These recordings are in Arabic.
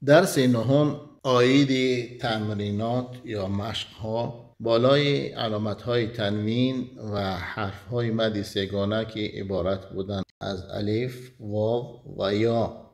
درس نهم آیید تمرینات یا مشق‌ها بالای علامت‌های تنوین و حرف‌های مد سه‌گانه که عبارت بودند از الف، واو و یا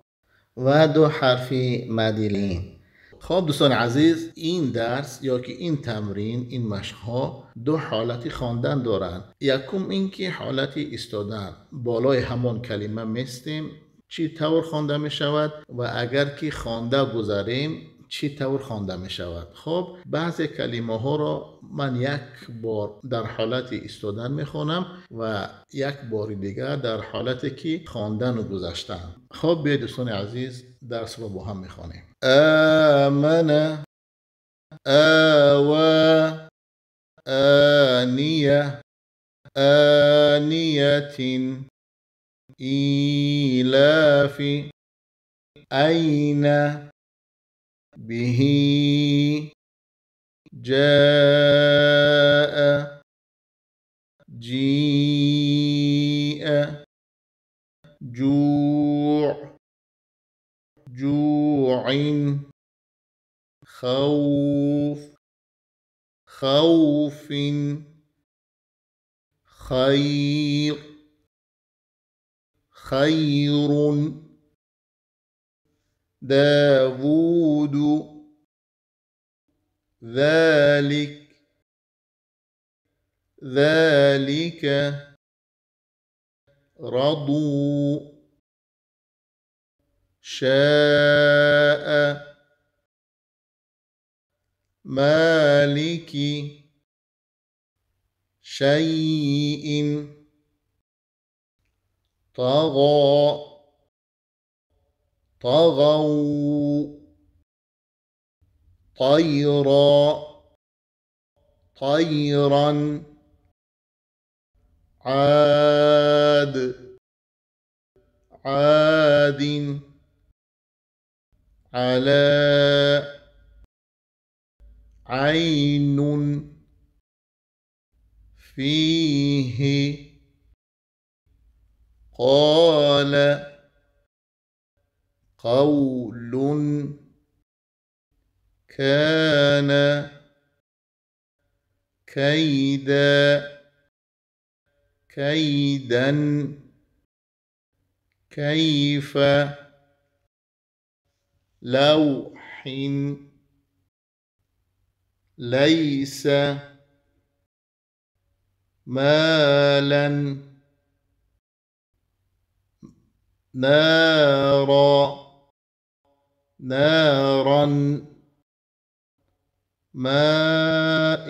و دو حرف مد لین. خب دوستان عزیز، این درس یا که این تمرین، این مشق‌ها دو حالتی خواندن دارند. یکم اینکه حالتی ایستادن بالای همون کلمه میستیم چی طور خوانده می شود و اگر که خوانده گذاریم چی طور خوانده می شود. خب بعضی کلمه ها را من یک بار در حالت ایستادن می خوانم و یک بار دیگر در حالتی که خواندن و گذاشتن. خب به دوستان عزیز درس را با هم می خوانیم. آمن، آوا، آنیه، آنیة، إيلاف، أين، به، جاء، جيء، جوع، جوع، خوف، خوف، خير، خير، داوود، ذلك، ذلك، رضوا، شاء، مالك، شيء، طغى، طغوا، طيرا، طيرا، عاد، عاد، على، عين، فيه، قال، قول، كان، كيدا، كيدا، كيف، لوح، ليس، مالا، نارا، نارا، ماء،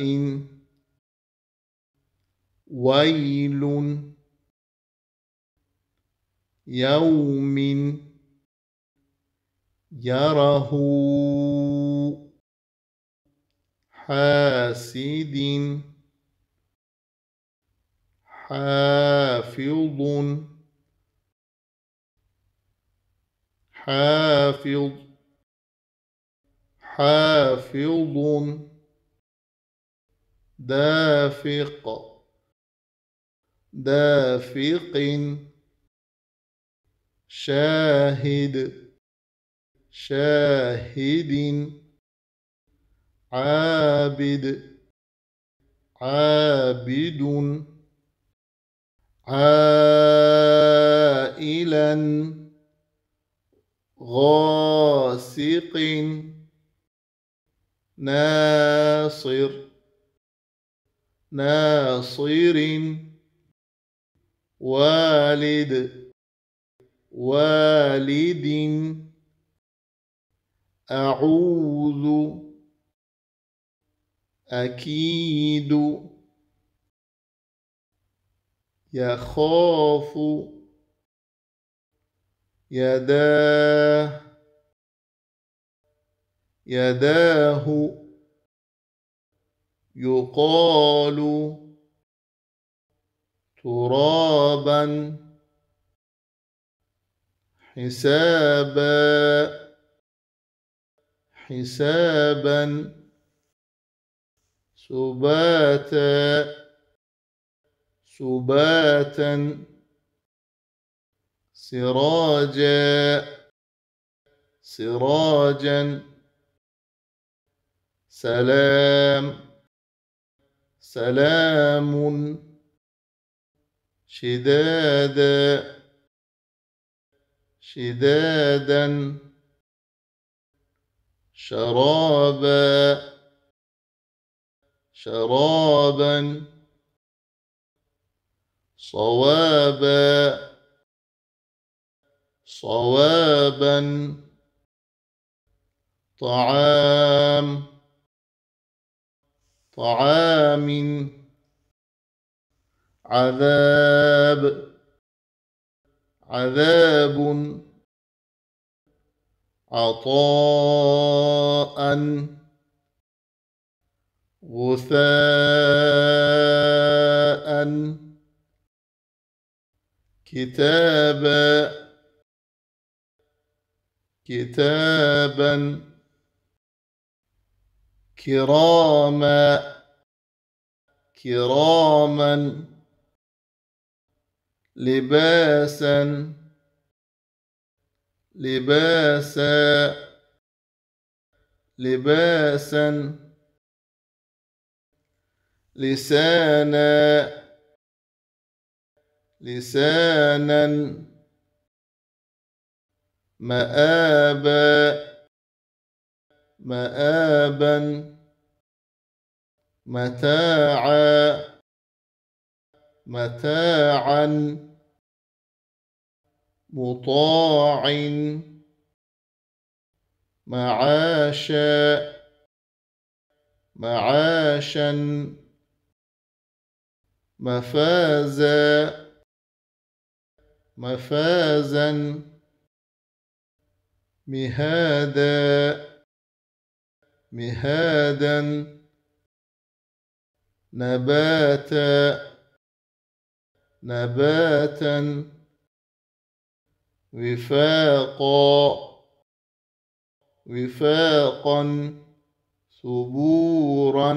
ويل، يوم، يره، حاسد، حافظ، حافظ، حافظ، دافق، دافق، شاهد، شاهد، عابد، عابد، عائلا، غاسق، ناصر، ناصر، والد، والد، أعوذ، أكيد، يخاف، يداه، يداه، يقال، ترابا، حسابا، حسابا، سباتا، سباتا، سراجا، سراجا سلام سلام شدادا شدادا شرابا شرابا صوابا صوابا طعام طعام عذاب عذاب عطاء غثاء كتابا كتابا كراما كراما لباسا لباسا لباسا لسانا لسانا مآبا مآبا متاعا متاعا مطاع معاشا معاشا مفازا مفازا مهادا مهادا نباتا نباتا وفاقا وفاقا ثبورا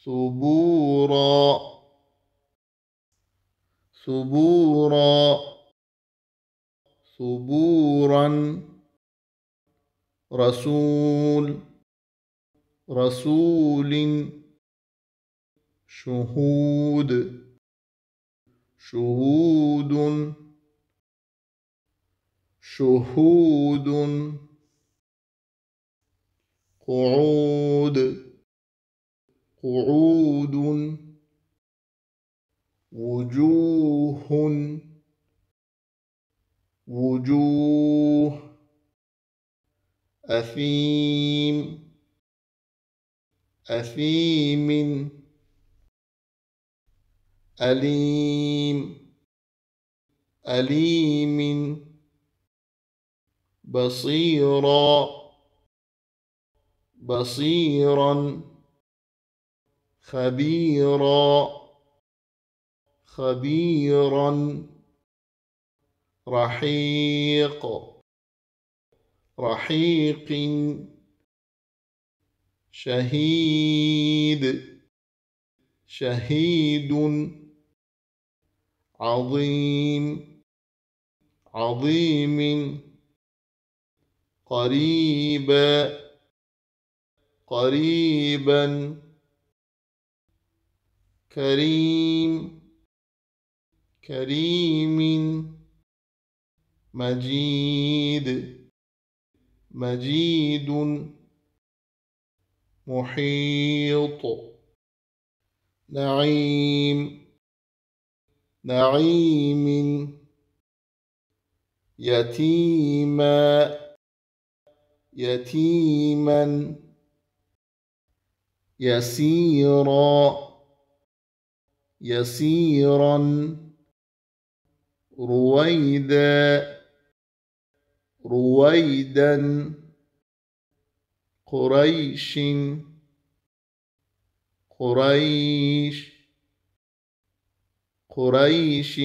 ثبورا ثبورا ثبورا رسول رسول شهود شهود شهود قعود قعود وجوه وجوه أثيم أثيم أليم أليم بصيرا بصيرا خبيرا خبيرا رحيق رحيق شهيد شهيد عظيم عظيم قريبا قريبا كريم كريم مجيد مجيد محيط نعيم نعيم يتيما يتيما يسيرا يسيرا رويدا رويدا قريش قريش قريش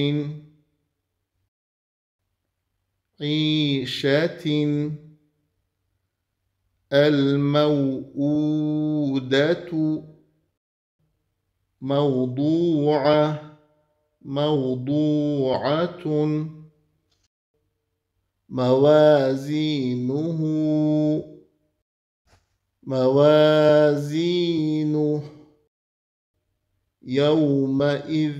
عيشة الموءودة موضوعة موضوعة موازينه موازينه يومئذ.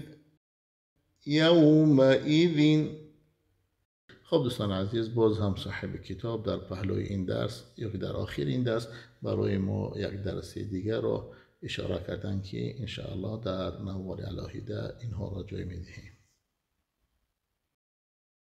خب دوستان عزیز، باز هم صاحب کتاب در پهلوی این درس یا در آخر این درس برای ما یک درس دیگر را اشاره کردن که انشاءالله در نوار علاهیده اینها را جای میدهیم.